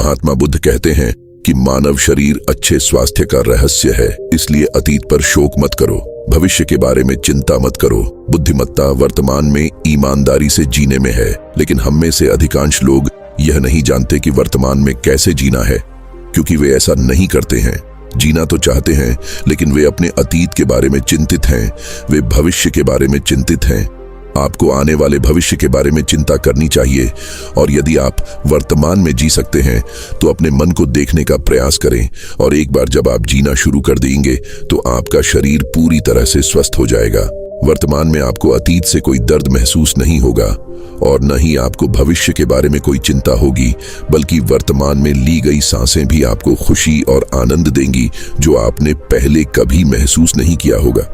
महात्मा बुद्ध कहते हैं कि मानव शरीर अच्छे स्वास्थ्य का रहस्य है, इसलिए अतीत पर शोक मत करो, भविष्य के बारे में चिंता मत करो। बुद्धिमत्ता वर्तमान में ईमानदारी से जीने में है, लेकिन हम में से अधिकांश लोग यह नहीं जानते कि वर्तमान में कैसे जीना है, क्योंकि वे ऐसा नहीं करते हैं। जीना तो चाहते हैं, लेकिन वे अपने अतीत के बारे में चिंतित हैं, वे भविष्य के बारे में चिंतित हैं। आपको आने वाले भविष्य के बारे में चिंता करनी चाहिए, और यदि आप वर्तमान में जी सकते हैं तो अपने मन को देखने का प्रयास करें, और एक बार जब आप जीना शुरू कर देंगे तो आपका शरीर पूरी तरह से स्वस्थ हो जाएगा। वर्तमान में आपको अतीत से कोई दर्द महसूस नहीं होगा और न ही आपको भविष्य के बारे में कोई चिंता होगी, बल्कि वर्तमान में ली गई सांसें भी आपको खुशी और आनंद देंगी जो आपने पहले कभी महसूस नहीं किया होगा।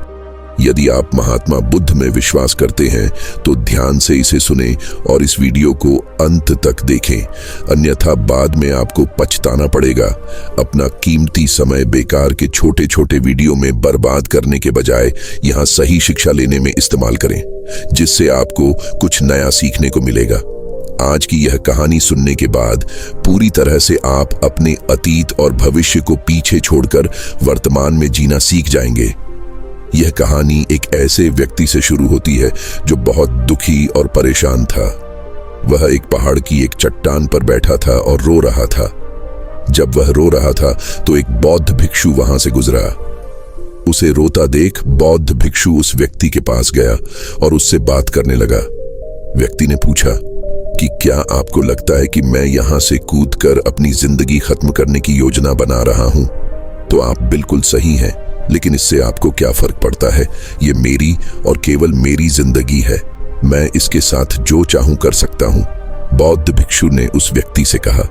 यदि आप महात्मा बुद्ध में विश्वास करते हैं तो ध्यान से इसे सुनें और इस वीडियो को अंत तक देखें, अन्यथा बाद में आपको पछताना पड़ेगा। अपना कीमती समय बेकार के छोटे छोटे वीडियो में बर्बाद करने के बजाय यहाँ सही शिक्षा लेने में इस्तेमाल करें, जिससे आपको कुछ नया सीखने को मिलेगा। आज की यह कहानी सुनने के बाद पूरी तरह से आप अपने अतीत और भविष्य को पीछे छोड़कर वर्तमान में जीना सीख जाएंगे। यह कहानी एक ऐसे व्यक्ति से शुरू होती है जो बहुत दुखी और परेशान था। वह एक पहाड़ की एक चट्टान पर बैठा था और रो रहा था। जब वह रो रहा था तो एक बौद्ध भिक्षु वहां से गुजरा। उसे रोता देख बौद्ध भिक्षु उस व्यक्ति के पास गया और उससे बात करने लगा। व्यक्ति ने पूछा कि क्या आपको लगता है कि मैं यहां से कूदकर अपनी जिंदगी खत्म करने की योजना बना रहा हूं? तो आप बिल्कुल सही हैं, लेकिन इससे आपको क्या फर्क पड़ता है? ये मेरी और केवल मेरी जिंदगी है, मैं इसके साथ जो चाहूं कर सकता हूं, बौद्ध भिक्षु ने उस व्यक्ति से कहा।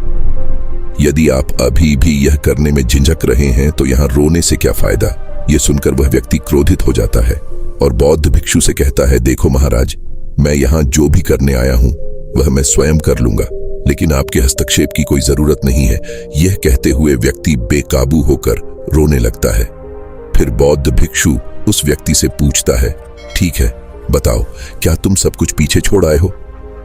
यदि आप अभी भी यह करने में झिझक रहे हैं तो यहां रोने से क्या फायदा? यह सुनकर वह व्यक्ति क्रोधित हो जाता है और बौद्ध भिक्षु से कहता है, देखो महाराज, मैं यहां जो भी करने आया हूं वह मैं स्वयं कर लूंगा, लेकिन आपके हस्तक्षेप की कोई जरूरत नहीं है। यह कहते हुए व्यक्ति बेकाबू होकर रोने लगता है। फिर बौद्ध भिक्षु उस व्यक्ति से पूछता है, ठीक है, बताओ, क्या तुम सब कुछ पीछे छोड़ आए हो?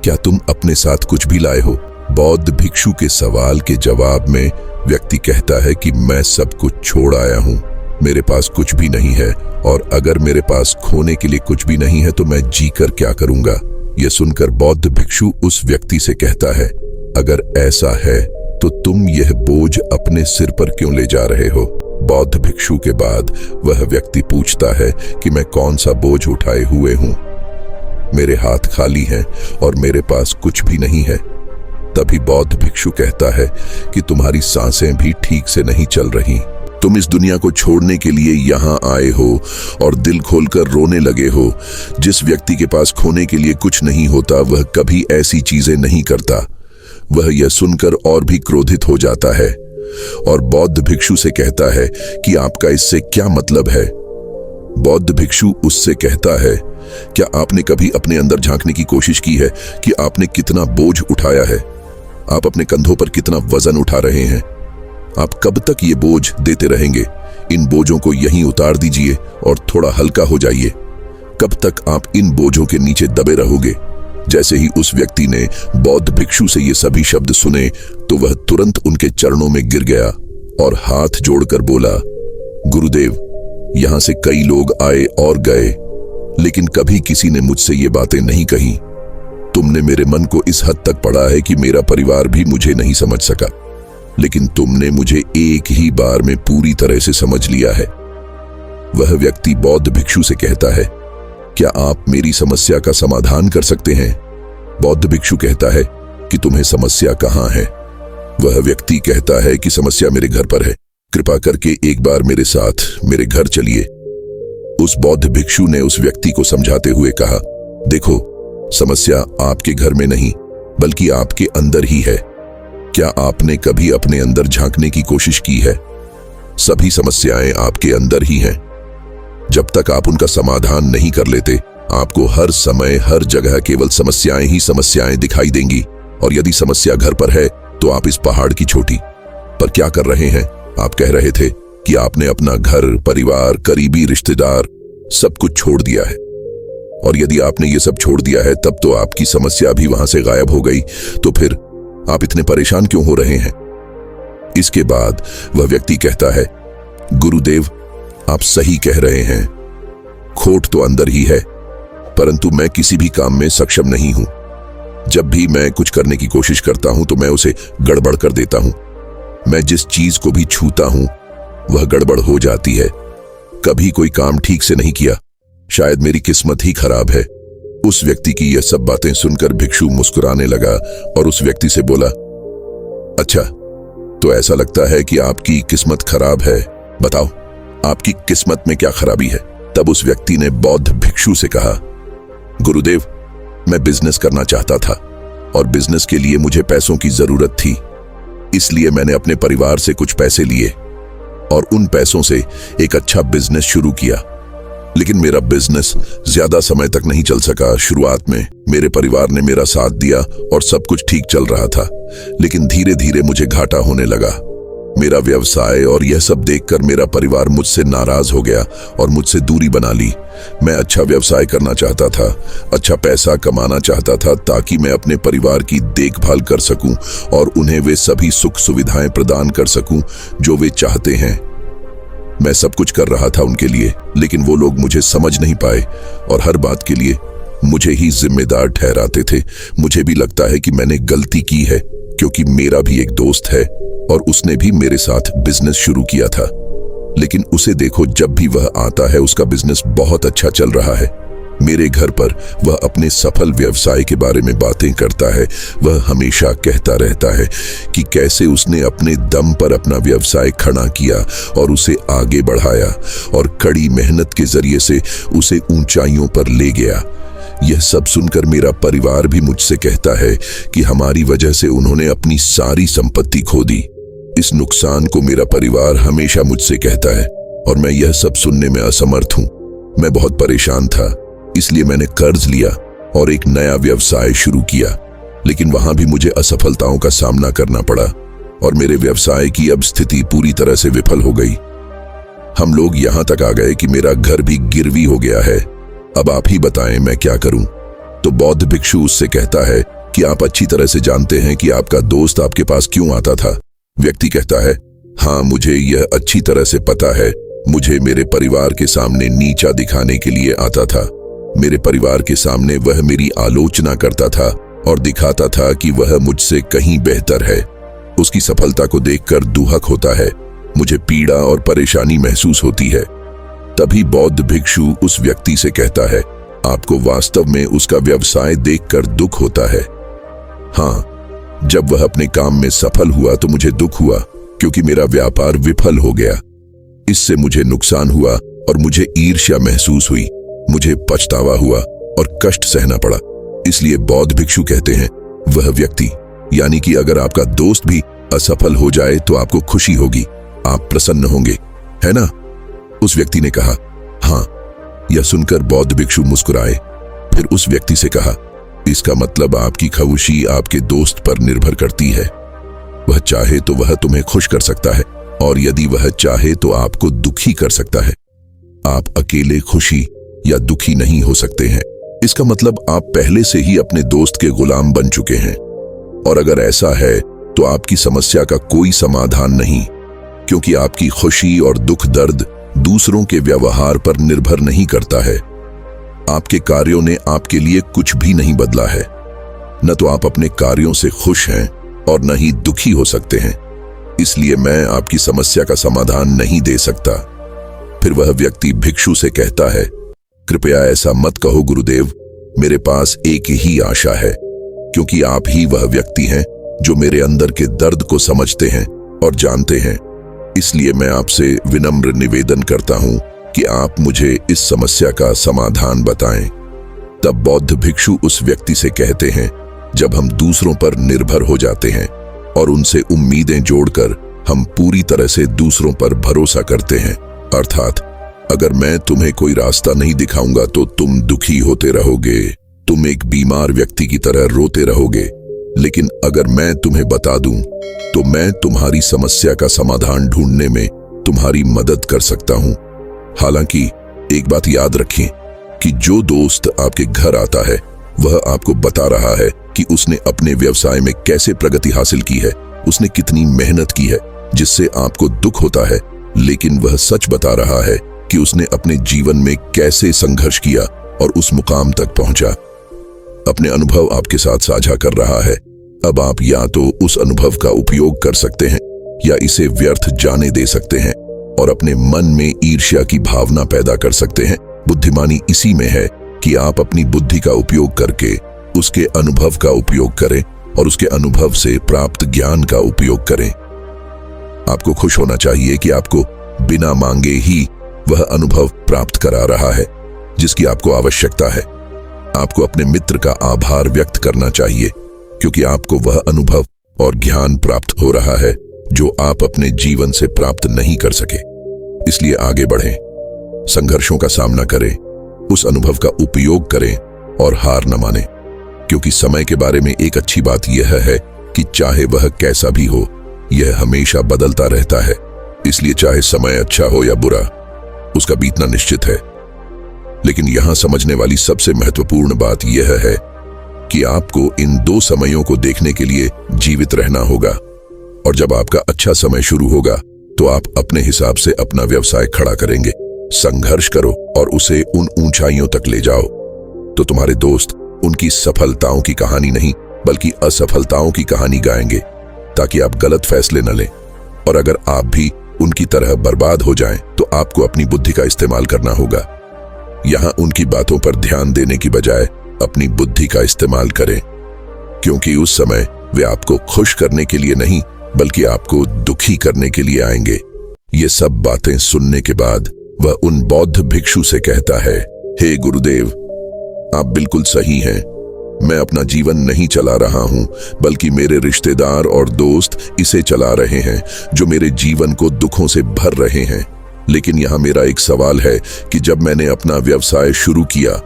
क्या तुम अपने साथ कुछ भी लाए हो? बौद्ध भिक्षु के सवाल के जवाब में व्यक्ति कहता है कि मैं सब कुछ छोड़ आया हूं, मेरे पास कुछ भी नहीं है, और अगर मेरे पास खोने के लिए कुछ भी नहीं है तो मैं जीकर क्या करूंगा? यह सुनकर बौद्ध भिक्षु उस व्यक्ति से कहता है, अगर ऐसा है तो तुम यह बोझ अपने सिर पर क्यों ले जा रहे हो? बौद्ध भिक्षु के बाद वह व्यक्ति पूछता है कि मैं कौन सा बोझ उठाए हुए हूं? मेरे हाथ खाली हैं और मेरे पास कुछ भी नहीं है। तभी बौद्ध भिक्षु कहता है कि तुम्हारी सांसें भी ठीक से नहीं चल रही। तुम इस दुनिया को छोड़ने के लिए यहां आए हो और दिल खोलकर रोने लगे हो। जिस व्यक्ति के पास खोने के लिए कुछ नहीं होता वह कभी ऐसी चीजें नहीं करता। वह यह सुनकर और भी क्रोधित हो जाता है और बौद्ध भिक्षु से कहता है कि आपका इससे क्या मतलब है? बौद्ध भिक्षु उससे कहता है, क्या आपने कभी अपने अंदर झांकने की कोशिश की है कि आपने कितना बोझ उठाया है? आप अपने कंधों पर कितना वजन उठा रहे हैं? आप कब तक ये बोझ देते रहेंगे? इन बोझों को यहीं उतार दीजिए और थोड़ा हल्का हो जाइए। कब तक आप इन बोझों के नीचे दबे रहोगे? जैसे ही उस व्यक्ति ने बौद्ध भिक्षु से ये सभी शब्द सुने तो वह तुरंत उनके चरणों में गिर गया और हाथ जोड़कर बोला, गुरुदेव, यहां से कई लोग आए और गए, लेकिन कभी किसी ने मुझसे ये बातें नहीं कही। तुमने मेरे मन को इस हद तक पढ़ा है कि मेरा परिवार भी मुझे नहीं समझ सका, लेकिन तुमने मुझे एक ही बार में पूरी तरह से समझ लिया है। वह व्यक्ति बौद्ध भिक्षु से कहता है, क्या आप मेरी समस्या का समाधान कर सकते हैं? बौद्ध भिक्षु कहता है कि तुम्हें समस्या कहाँ है? वह व्यक्ति कहता है कि समस्या मेरे घर पर है, कृपा करके एक बार मेरे साथ मेरे घर चलिए। उस बौद्ध भिक्षु ने उस व्यक्ति को समझाते हुए कहा, देखो, समस्या आपके घर में नहीं बल्कि आपके अंदर ही है। क्या आपने कभी अपने अंदर झांकने की कोशिश की है? सभी समस्याएं आपके अंदर ही हैं। जब तक आप उनका समाधान नहीं कर लेते, आपको हर समय हर जगह केवल समस्याएं ही समस्याएं दिखाई देंगी। और यदि समस्या घर पर है तो आप इस पहाड़ की चोटी पर क्या कर रहे हैं? आप कह रहे थे कि आपने अपना घर, परिवार, करीबी रिश्तेदार सब कुछ छोड़ दिया है, और यदि आपने ये सब छोड़ दिया है तब तो आपकी समस्या भी वहां से गायब हो गई। तो फिर आप इतने परेशान क्यों हो रहे हैं? इसके बाद वह व्यक्ति कहता है, गुरुदेव, आप सही कह रहे हैं, खोट तो अंदर ही है, परंतु मैं किसी भी काम में सक्षम नहीं हूं। जब भी मैं कुछ करने की कोशिश करता हूं तो मैं उसे गड़बड़ कर देता हूं। मैं जिस चीज को भी छूता हूं वह गड़बड़ हो जाती है। कभी कोई काम ठीक से नहीं किया, शायद मेरी किस्मत ही खराब है। उस व्यक्ति की यह सब बातें सुनकर भिक्षु मुस्कुराने लगा और उस व्यक्ति से बोला, अच्छा, तो ऐसा लगता है कि आपकी किस्मत खराब है, बताओ आपकी किस्मत में क्या खराबी है। तब उस व्यक्ति ने बौद्ध भिक्षु से कहा, गुरुदेव, मैं बिजनेस करना चाहता था और बिजनेस के लिए मुझे पैसों की जरूरत थी, इसलिए मैंने अपने परिवार से कुछ पैसे लिए और उन पैसों से एक अच्छा बिजनेस शुरू किया। लेकिन मेरा बिजनेस ज्यादा समय तक नहीं चल सका। शुरुआत में मेरे परिवार ने मेरा साथ दिया और सब कुछ ठीक चल रहा था, लेकिन धीरे धीरे मुझे घाटा होने लगा। मेरा व्यवसाय और यह सब देखकर मेरा परिवार मुझसे नाराज हो गया और मुझसे दूरी बना ली। मैं अच्छा व्यवसाय करना चाहता था, अच्छा पैसा कमाना चाहता था ताकि मैं अपने परिवार की देखभाल कर सकूं और उन्हें वे सभी सुख सुविधाएं प्रदान कर सकूं जो वे चाहते हैं। मैं सब कुछ कर रहा था उनके लिए, लेकिन वो लोग मुझे समझ नहीं पाए और हर बात के लिए मुझे ही जिम्मेदार ठहराते थे। मुझे भी लगता है कि मैंने गलती की है, क्योंकि मेरा भी एक दोस्त है और उसने भी मेरे साथ बिजनेस शुरू किया था। लेकिन उसे देखो, जब भी वह आता है उसका बिजनेस बहुत अच्छा चल रहा है। मेरे घर पर वह अपने सफल व्यवसाय के बारे में बातें करता है। वह हमेशा कहता रहता है कि कैसे उसने अपने दम पर अपना व्यवसाय खड़ा किया और उसे आगे बढ़ाया और कड़ी मेहनत के जरिए से उसे ऊंचाइयों पर ले गया। यह सब सुनकर मेरा परिवार भी मुझसे कहता है कि हमारी वजह से उन्होंने अपनी सारी संपत्ति खो दी। इस नुकसान को मेरा परिवार हमेशा मुझसे कहता है और मैं यह सब सुनने में असमर्थ हूं। मैं बहुत परेशान था, इसलिए मैंने कर्ज लिया और एक नया व्यवसाय शुरू किया, लेकिन वहां भी मुझे असफलताओं का सामना करना पड़ा और मेरे व्यवसाय की अब स्थिति पूरी तरह से विफल हो गई। हम लोग यहां तक आ गए कि मेरा घर भी गिरवी हो गया है। अब आप ही बताएं मैं क्या करूं। तो बौद्ध भिक्षु उससे कहता है कि आप अच्छी तरह से जानते हैं कि आपका दोस्त आपके पास क्यों आता था। व्यक्ति कहता है, हाँ, मुझे यह अच्छी तरह से पता है। मुझे मेरे परिवार के सामने नीचा दिखाने के लिए आता था। मेरे परिवार के सामने वह मेरी आलोचना करता था और दिखाता था कि वह मुझसे कहीं बेहतर है। उसकी सफलता को देखकर दुहक होता है। मुझे पीड़ा और परेशानी महसूस होती है। तभी बौद्ध भिक्षु उस व्यक्ति से कहता है, आपको वास्तव में उसका व्यवसाय देखकर दुख होता है। हाँ, जब वह अपने काम में सफल हुआ तो मुझे दुख हुआ, क्योंकि मेरा व्यापार विफल हो गया। इससे मुझे नुकसान हुआ और मुझे ईर्ष्या महसूस हुई। मुझे पछतावा हुआ और कष्ट सहना पड़ा। इसलिए बौद्ध भिक्षु कहते हैं, वह व्यक्ति, यानी कि अगर आपका दोस्त भी असफल हो जाए तो आपको खुशी होगी, आप प्रसन्न होंगे, है ना? उस व्यक्ति ने कहा, हाँ। यह सुनकर बौद्ध भिक्षु मुस्कुराए। फिर उस व्यक्ति से कहा, इसका मतलब आपकी खुशी आपके दोस्त पर निर्भर करती है। वह चाहे तो वह तुम्हें खुश कर सकता है और यदि वह चाहे तो आपको दुखी कर सकता है। आप अकेले खुशी या दुखी नहीं हो सकते हैं। इसका मतलब आप पहले से ही अपने दोस्त के गुलाम बन चुके हैं। और अगर ऐसा है तो आपकी समस्या का कोई समाधान नहीं, क्योंकि आपकी खुशी और दुख दर्द दूसरों के व्यवहार पर निर्भर नहीं करता है। आपके कार्यों ने आपके लिए कुछ भी नहीं बदला है। न तो आप अपने कार्यों से खुश हैं और न ही दुखी हो सकते हैं। इसलिए मैं आपकी समस्या का समाधान नहीं दे सकता। फिर वह व्यक्ति भिक्षु से कहता है, कृपया ऐसा मत कहो गुरुदेव, मेरे पास एक ही आशा है, क्योंकि आप ही वह व्यक्ति हैं जो मेरे अंदर के दर्द को समझते हैं और जानते हैं। इसलिए मैं आपसे विनम्र निवेदन करता हूं कि आप मुझे इस समस्या का समाधान बताएं। तब बौद्ध भिक्षु उस व्यक्ति से कहते हैं, जब हम दूसरों पर निर्भर हो जाते हैं और उनसे उम्मीदें जोड़कर हम पूरी तरह से दूसरों पर भरोसा करते हैं, अर्थात अगर मैं तुम्हें कोई रास्ता नहीं दिखाऊंगा तो तुम दुखी होते रहोगे, तुम एक बीमार व्यक्ति की तरह रोते रहोगे। लेकिन अगर मैं तुम्हें बता दूं तो मैं तुम्हारी समस्या का समाधान ढूंढने में तुम्हारी मदद कर सकता हूं। हालांकि एक बात याद रखें कि जो दोस्त आपके घर आता है वह आपको बता रहा है कि उसने अपने व्यवसाय में कैसे प्रगति हासिल की है, उसने कितनी मेहनत की है, जिससे आपको दुख होता है, लेकिन वह सच बता रहा है कि उसने अपने जीवन में कैसे संघर्ष किया और उस मुकाम तक पहुंचा। अपने अनुभव आपके साथ साझा कर रहा है। अब आप या तो उस अनुभव का उपयोग कर सकते हैं या इसे व्यर्थ जाने दे सकते हैं और अपने मन में ईर्ष्या की भावना पैदा कर सकते हैं। बुद्धिमानी इसी में है कि आप अपनी बुद्धि का उपयोग करके उसके अनुभव का उपयोग करें और उसके अनुभव से प्राप्त ज्ञान का उपयोग करें। आपको खुश होना चाहिए कि आपको बिना मांगे ही वह अनुभव प्राप्त करा रहा है जिसकी आपको आवश्यकता है। आपको अपने मित्र का आभार व्यक्त करना चाहिए क्योंकि आपको वह अनुभव और ज्ञान प्राप्त हो रहा है जो आप अपने जीवन से प्राप्त नहीं कर सके। इसलिए आगे बढ़ें, संघर्षों का सामना करें, उस अनुभव का उपयोग करें और हार न मानें, क्योंकि समय के बारे में एक अच्छी बात यह है कि चाहे वह कैसा भी हो, यह हमेशा बदलता रहता है। इसलिए चाहे समय अच्छा हो या बुरा, उसका बीतना निश्चित है। लेकिन यहां समझने वाली सबसे महत्वपूर्ण बात यह है कि आपको इन दो समयों को देखने के लिए जीवित रहना होगा, और जब आपका अच्छा समय शुरू होगा तो आप अपने हिसाब से अपना व्यवसाय खड़ा करेंगे। संघर्ष करो और उसे उन ऊंचाइयों तक ले जाओ, तो तुम्हारे दोस्त उनकी सफलताओं की कहानी नहीं बल्कि असफलताओं की कहानी गाएंगे, ताकि आप गलत फैसले न लें। और अगर आप भी उनकी तरह बर्बाद हो जाएं, तो आपको अपनी बुद्धि का इस्तेमाल करना होगा। यहां उनकी बातों पर ध्यान देने की बजाय अपनी बुद्धि का इस्तेमाल करें, क्योंकि उस समय वे आपको खुश करने के लिए नहीं बल्कि आपको दुखी करने के लिए आएंगे। ये सब बातें सुनने के बाद वह उन बौद्ध भिक्षु से कहता है, हे गुरुदेव, आप बिल्कुल सही हैं। मैं अपना जीवन नहीं चला रहा हूं, बल्कि मेरे रिश्तेदार और दोस्त इसे चला रहे हैं, जो मेरे जीवन को दुखों से भर रहे हैं। लेकिन यहां मेरा एक सवाल है कि जब मैंने अपना व्यवसाय शुरू किया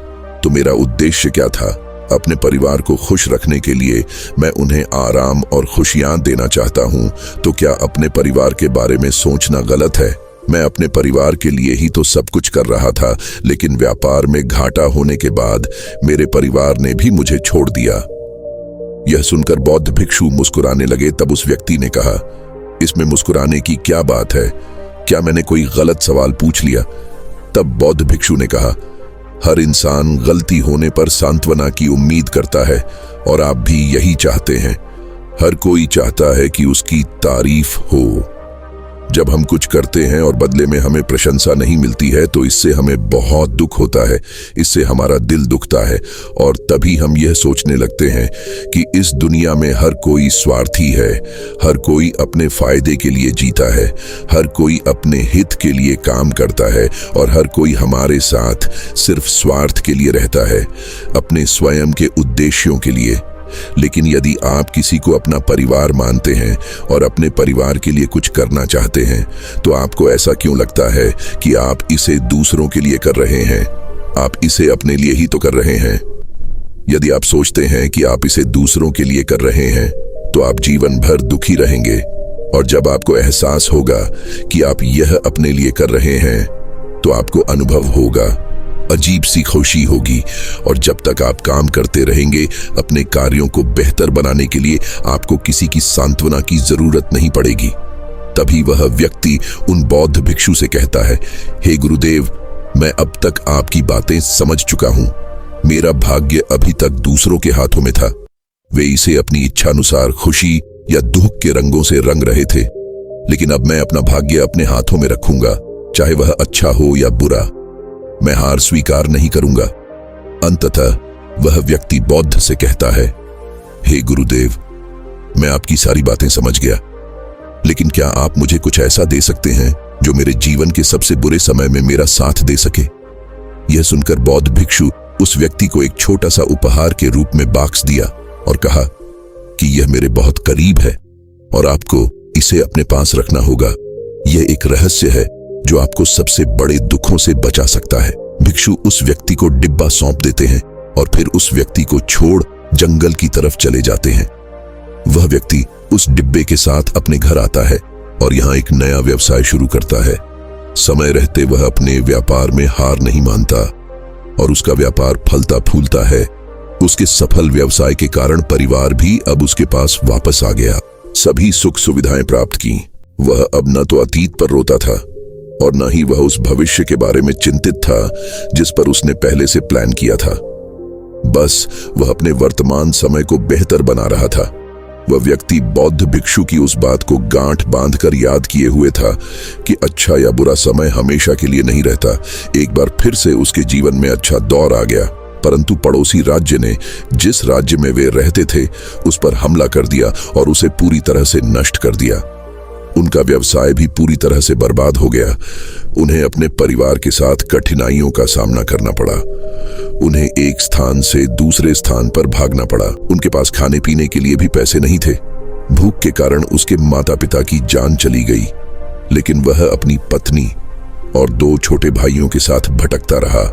तो मेरा उद्देश्य क्या था? अपने परिवार को खुश रखने के लिए मैं उन्हें आराम और खुशियां देना चाहता हूं, तो क्या अपने परिवार के बारे में सोचना गलत है? मैं अपने परिवार के लिए ही तो सब कुछ कर रहा था, लेकिन व्यापार में घाटा होने के बाद मेरे परिवार ने भी मुझे छोड़ दिया। यह सुनकर बौद्ध भिक्षु मुस्कुराने लगे। तब उस व्यक्ति ने कहा, इसमें मुस्कुराने की क्या बात है? क्या मैंने कोई गलत सवाल पूछ लिया? तब बौद्ध भिक्षु ने कहा, हर इंसान गलती होने पर सांत्वना की उम्मीद करता है, और आप भी यही चाहते हैं। हर कोई चाहता है कि उसकी तारीफ हो। जब हम कुछ करते हैं और बदले में हमें प्रशंसा नहीं मिलती है, तो इससे हमें बहुत दुख होता है, इससे हमारा दिल दुखता है, और तभी हम यह सोचने लगते हैं कि इस दुनिया में हर कोई स्वार्थी है, हर कोई अपने फायदे के लिए जीता है, हर कोई अपने हित के लिए काम करता है, और हर कोई हमारे साथ सिर्फ स्वार्थ के लिए रहता है, अपने स्वयं के उद्देश्यों के लिए। लेकिन यदि आप किसी को अपना परिवार मानते हैं और अपने परिवार के लिए कुछ करना चाहते हैं, तो आपको ऐसा क्यों लगता है कि आप इसे दूसरों के लिए कर रहे हैं? आप इसे अपने लिए ही तो कर रहे हैं। यदि आप सोचते हैं कि आप इसे दूसरों के लिए कर रहे हैं, तो आप जीवन भर दुखी रहेंगे, और जब आपको एहसास होगा कि आप यह अपने लिए कर रहे हैं, तो आपको अनुभव होगा, अजीब सी खुशी होगी। और जब तक आप काम करते रहेंगे अपने कार्यों को बेहतर बनाने के लिए, आपको किसी की सांत्वना की जरूरत नहीं पड़ेगी। तभी वह व्यक्ति उन बौद्ध भिक्षु से कहता है, हे गुरुदेव, मैं अब तक आपकी बातें समझ चुका हूं। मेरा भाग्य अभी तक दूसरों के हाथों में था। वे इसे अपनी इच्छानुसार खुशी या दुख के रंगों से रंग रहे थे, लेकिन अब मैं अपना भाग्य अपने हाथों में रखूंगा, चाहे वह अच्छा हो या बुरा। मैं हार स्वीकार नहीं करूंगा। अंततः वह व्यक्ति बौद्ध से कहता है, हे गुरुदेव, मैं आपकी सारी बातें समझ गया, लेकिन क्या आप मुझे कुछ ऐसा दे सकते हैं जो मेरे जीवन के सबसे बुरे समय में मेरा साथ दे सके? यह सुनकर बौद्ध भिक्षु उस व्यक्ति को एक छोटा सा उपहार के रूप में बॉक्स दिया और कहा कि यह मेरे बहुत करीब है और आपको इसे अपने पास रखना होगा। यह एक रहस्य है जो आपको सबसे बड़े दुखों से बचा सकता है। भिक्षु उस व्यक्ति को डिब्बा सौंप देते हैं और फिर उस व्यक्ति को छोड़ जंगल की तरफ चले जाते हैं। वह व्यक्ति उस डिब्बे के साथ अपने घर आता है और यहाँ एक नया व्यवसाय शुरू करता है। समय रहते वह अपने व्यापार में हार नहीं मानता और उसका व्यापार फलता फूलता है। उसके सफल व्यवसाय के कारण परिवार भी अब उसके पास वापस आ गया। सभी सुख सुविधाएं प्राप्त की। वह अब न तो अतीत पर रोता था और न ही वह उस भविष्य के बारे में चिंतित था जिस पर उसने पहले से प्लान किया था। बस वह अपने वर्तमान समय को बेहतर बना रहा था। वह व्यक्ति बौद्ध भिक्षु की उस बात को गांठ बांधकर याद किए हुए था कि अच्छा या बुरा समय हमेशा के लिए नहीं रहता। एक बार फिर से उसके जीवन में अच्छा दौर आ गया, परंतु पड़ोसी राज्य ने जिस राज्य में वे रहते थे उस पर हमला कर दिया और उसे पूरी तरह से नष्ट कर दिया। उनका व्यवसाय भी पूरी तरह से बर्बाद हो गया। उन्हें अपने परिवार के साथ कठिनाइयों का सामना करना पड़ा। उन्हें एक स्थान से दूसरे स्थान पर भागना पड़ा। उनके पास खाने पीने के लिए भी पैसे नहीं थे। भूख के कारण उसके माता पिता की जान चली गई, लेकिन वह अपनी पत्नी और 2 छोटे भाइयों के साथ भटकता रहा।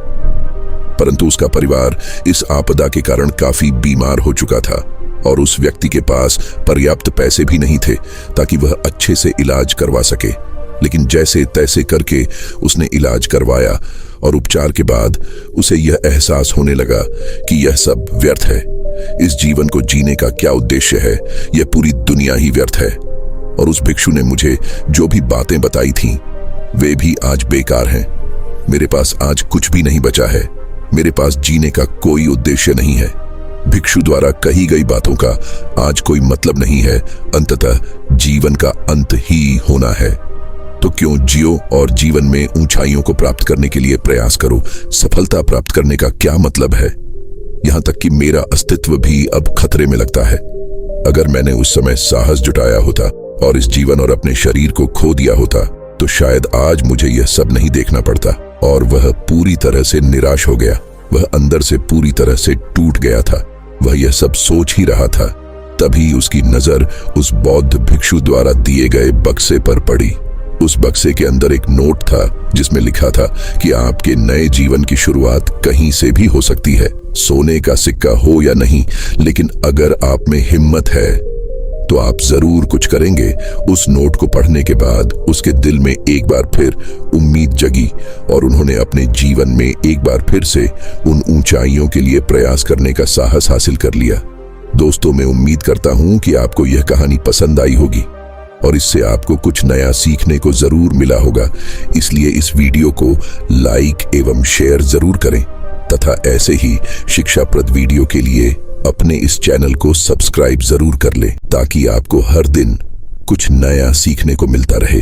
परंतु उसका परिवार इस आपदा के कारण काफी बीमार हो चुका था और उस व्यक्ति के पास पर्याप्त पैसे भी नहीं थे ताकि वह अच्छे से इलाज करवा सके। लेकिन जैसे तैसे करके उसने इलाज करवाया और उपचार के बाद उसे यह एहसास होने लगा कि यह सब व्यर्थ है। इस जीवन को जीने का क्या उद्देश्य है? यह पूरी दुनिया ही व्यर्थ है। और उस भिक्षु ने मुझे जो भी बातें बताई थीं, वे भी आज बेकार हैं। मेरे पास आज कुछ भी नहीं बचा है। मेरे पास जीने का कोई उद्देश्य नहीं है। भिक्षु द्वारा कही गई बातों का आज कोई मतलब नहीं है। अंततः जीवन का अंत ही होना है। तो क्यों जियो और जीवन में ऊंचाइयों को प्राप्त करने के लिए प्रयास करो। सफलता प्राप्त करने का क्या मतलब है? यहां तक कि मेरा अस्तित्व भी अब खतरे में लगता है। अगर मैंने उस समय साहस जुटाया होता और इस जीवन और अपने शरीर को खो दिया होता तो शायद आज मुझे यह सब नहीं देखना पड़ता। और वह पूरी तरह से निराश हो गया। वह अंदर से पूरी तरह से टूट गया था। वह यह सब सोच ही रहा था, तभी उसकी नजर उस बौद्ध भिक्षु द्वारा दिए गए बक्से पर पड़ी। उस बक्से के अंदर एक नोट था जिसमें लिखा था कि आपके नए जीवन की शुरुआत कहीं से भी हो सकती है, सोने का सिक्का हो या नहीं, लेकिन अगर आप में हिम्मत है तो आप जरूर कुछ करेंगे। उस नोट को पढ़ने के बाद उसके दिल में एक बार फिर उम्मीद जगी और उन्होंने अपने जीवन में एक बार फिर से उन ऊंचाइयों के लिए प्रयास करने का साहस हासिल कर लिया। दोस्तों, मैं उम्मीद करता हूं कि आपको यह कहानी पसंद आई होगी और इससे आपको कुछ नया सीखने को जरूर मिला होगा। इसलिए इस वीडियो को लाइक एवं शेयर जरूर करें तथा ऐसे ही शिक्षाप्रद वीडियो के लिए अपने इस चैनल को सब्सक्राइब जरूर कर लें ताकि आपको हर दिन कुछ नया सीखने को मिलता रहे।